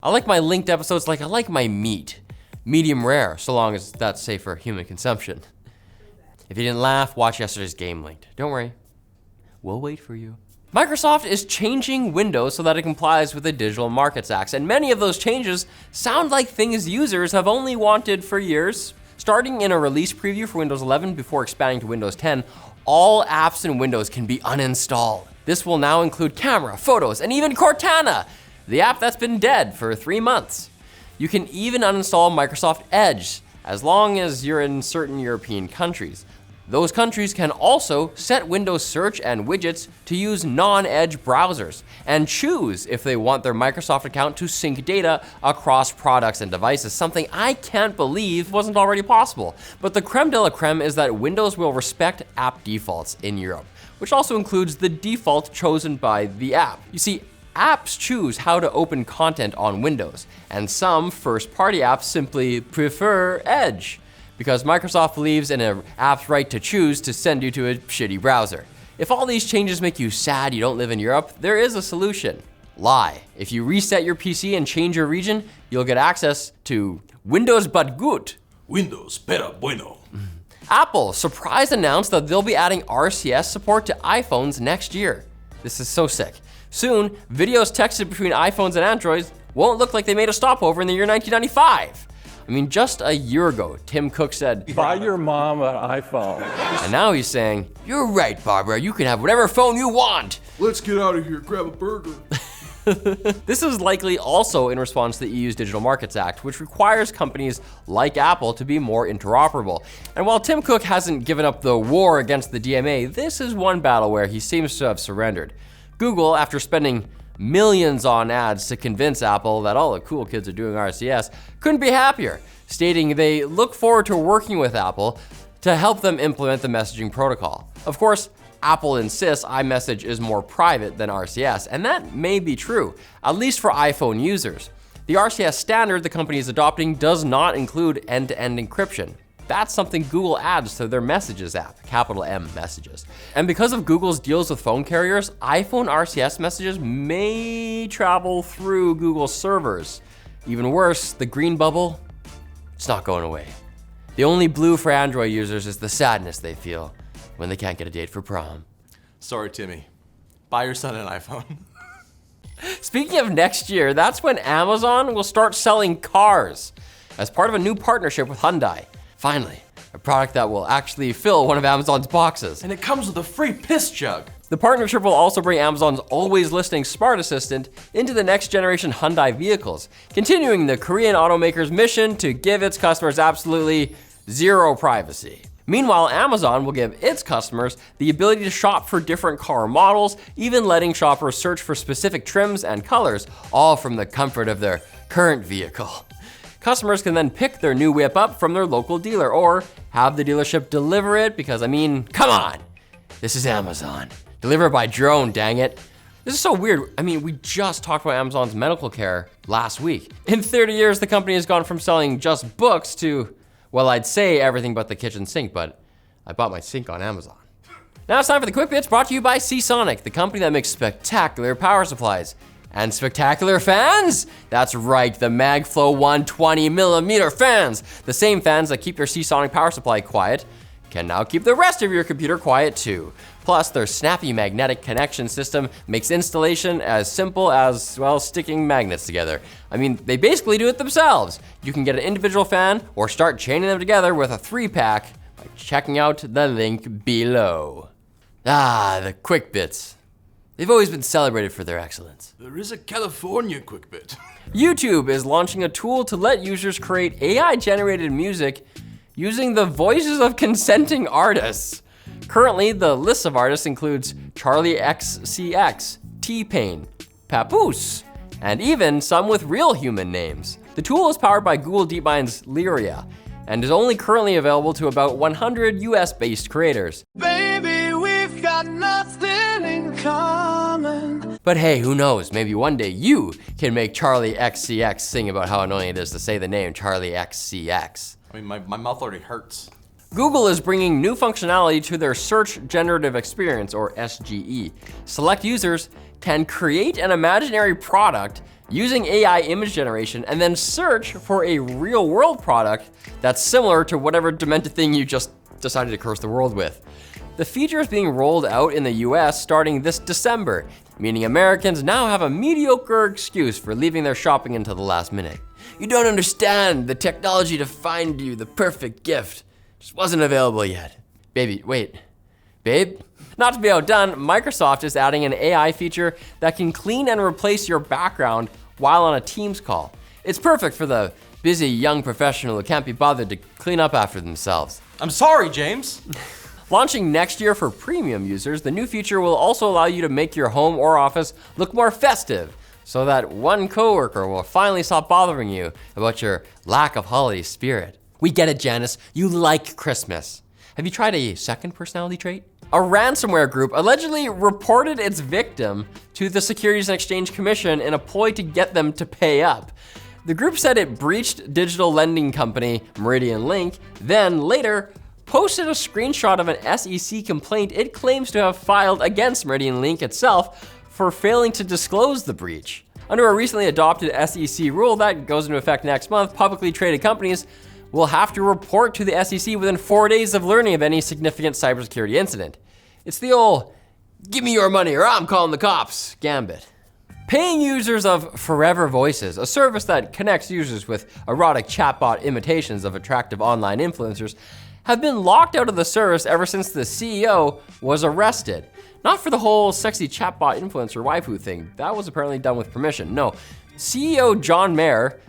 I like my linked episodes like I like my meat. Medium rare, so long as that's safe for human consumption. If you didn't laugh, watch yesterday's game linked. Don't worry, we'll wait for you. Microsoft is changing Windows so that it complies with the Digital Markets Act, and many of those changes sound like things users have only wanted for years. Starting in a release preview for Windows 11 before expanding to Windows 10, all apps in Windows can be uninstalled. This will now include Camera, Photos, and even Cortana, the app that's been dead for 3 months. You can even uninstall Microsoft Edge, as long as you're in certain European countries. Those countries can also set Windows search and widgets to use non-Edge browsers and choose if they want their Microsoft account to sync data across products and devices, something I can't believe wasn't already possible. But the creme de la creme is that Windows will respect app defaults in Europe, which also includes the default chosen by the app. You see, apps choose how to open content on Windows, and some first-party apps simply prefer Edge, because Microsoft believes in an app's right to choose to send you to a shitty browser. If all these changes make you sad you don't live in Europe, there is a solution. Lie. If you reset your PC and change your region, you'll get access to Windows but good. Windows pero bueno. Apple surprise announced that they'll be adding RCS support to iPhones next year. This is so sick. Soon, videos texted between iPhones and Androids won't look like they made a stopover in the year 1995. I mean, just a year ago, Tim Cook said, "Buy your mom an iPhone." And now he's saying, "You're right, Barbara, you can have whatever phone you want." Let's get out of here, grab a burger. This is likely also in response to the EU's Digital Markets Act, which requires companies like Apple to be more interoperable. And while Tim Cook hasn't given up the war against the DMA, this is one battle where he seems to have surrendered. Google, after spending millions on ads to convince Apple that all the cool kids are doing RCS, couldn't be happier, stating they look forward to working with Apple to help them implement the messaging protocol. Of course, Apple insists iMessage is more private than RCS, and that may be true, at least for iPhone users. The RCS standard the company is adopting does not include end-to-end encryption. That's something Google adds to their Messages app, capital M Messages. And because of Google's deals with phone carriers, iPhone RCS messages may travel through Google servers. Even worse, the green bubble, it's not going away. The only blue for Android users is the sadness they feel when they can't get a date for prom. Sorry, Timmy. Buy your son an iPhone. Speaking of next year, that's when Amazon will start selling cars as part of a new partnership with Hyundai. Finally, a product that will actually fill one of Amazon's boxes. And it comes with a free piss jug. The partnership will also bring Amazon's always listening smart assistant into the next generation Hyundai vehicles, continuing the Korean automaker's mission to give its customers absolutely zero privacy. Meanwhile, Amazon will give its customers the ability to shop for different car models, even letting shoppers search for specific trims and colors, all from the comfort of their current vehicle. Customers can then pick their new whip up from their local dealer or have the dealership deliver it because, I mean, come on, this is Amazon. Delivered by drone, dang it. This is so weird. I mean, we just talked about Amazon's medical care last week. In 30 years, the company has gone from selling just books to, well, I'd say everything but the kitchen sink, but I bought my sink on Amazon. Now it's time for the Quick Bits, brought to you by Seasonic, the company that makes spectacular power supplies. And spectacular fans? That's right, the MagFlow 120mm fans. The same fans that keep your Seasonic power supply quiet can now keep the rest of your computer quiet too. Plus, their snappy magnetic connection system makes installation as simple as, well, sticking magnets together. I mean, they basically do it themselves. You can get an individual fan or start chaining them together with a 3-pack by checking out the link below. Ah, the Quick Bits. They've always been celebrated for their excellence. There is a California quick bit. YouTube is launching a tool to let users create AI-generated music using the voices of consenting artists. Currently, the list of artists includes Charlie XCX, T-Pain, Papoose, and even some with real human names. The tool is powered by Google DeepMind's Lyria and is only currently available to about 100 US-based creators. Baby, we've got nothing in common. But hey, who knows? Maybe one day you can make Charlie XCX sing about how annoying it is to say the name Charlie XCX. I mean, my mouth already hurts. Google is bringing new functionality to their Search Generative Experience, or SGE. Select users can create an imaginary product using AI image generation and then search for a real world product that's similar to whatever demented thing you just decided to curse the world with. The feature is being rolled out in the US starting this December, meaning Americans now have a mediocre excuse for leaving their shopping until the last minute. You don't understand, the technology to find you the perfect gift just wasn't available yet. Babe? Not to be outdone, Microsoft is adding an AI feature that can clean and replace your background while on a Teams call. It's perfect for the busy young professional who can't be bothered to clean up after themselves. I'm sorry, James. Launching next year for premium users, the new feature will also allow you to make your home or office look more festive, so that one coworker will finally stop bothering you about your lack of holiday spirit. We get it, Janice, you like Christmas. Have you tried a second personality trait? A ransomware group allegedly reported its victim to the Securities and Exchange Commission in a ploy to get them to pay up. The group said it breached digital lending company Meridian Link, then later posted a screenshot of an SEC complaint it claims to have filed against Meridian Link itself for failing to disclose the breach. Under a recently adopted SEC rule that goes into effect next month, publicly traded companies will have to report to the SEC within 4 days of learning of any significant cybersecurity incident. It's the old, give me your money or I'm calling the cops gambit. Paying users of Forever Voices, a service that connects users with erotic chatbot imitations of attractive online influencers, have been locked out of the service ever since the CEO was arrested. Not for the whole sexy chatbot influencer waifu thing, that was apparently done with permission. No, CEO John Mayer,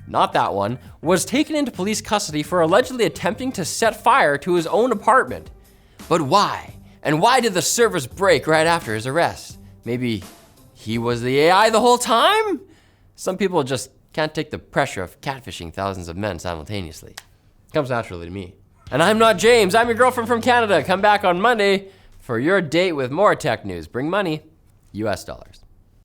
not that one, was taken into police custody for allegedly attempting to set fire to his own apartment. But why? And why did the service break right after his arrest? Maybe he was the AI the whole time? Some people just can't take the pressure of catfishing thousands of men simultaneously. Comes naturally to me. And I'm not James, I'm your girlfriend from Canada. Come back on Monday for your date with more tech news. Bring money, US dollars.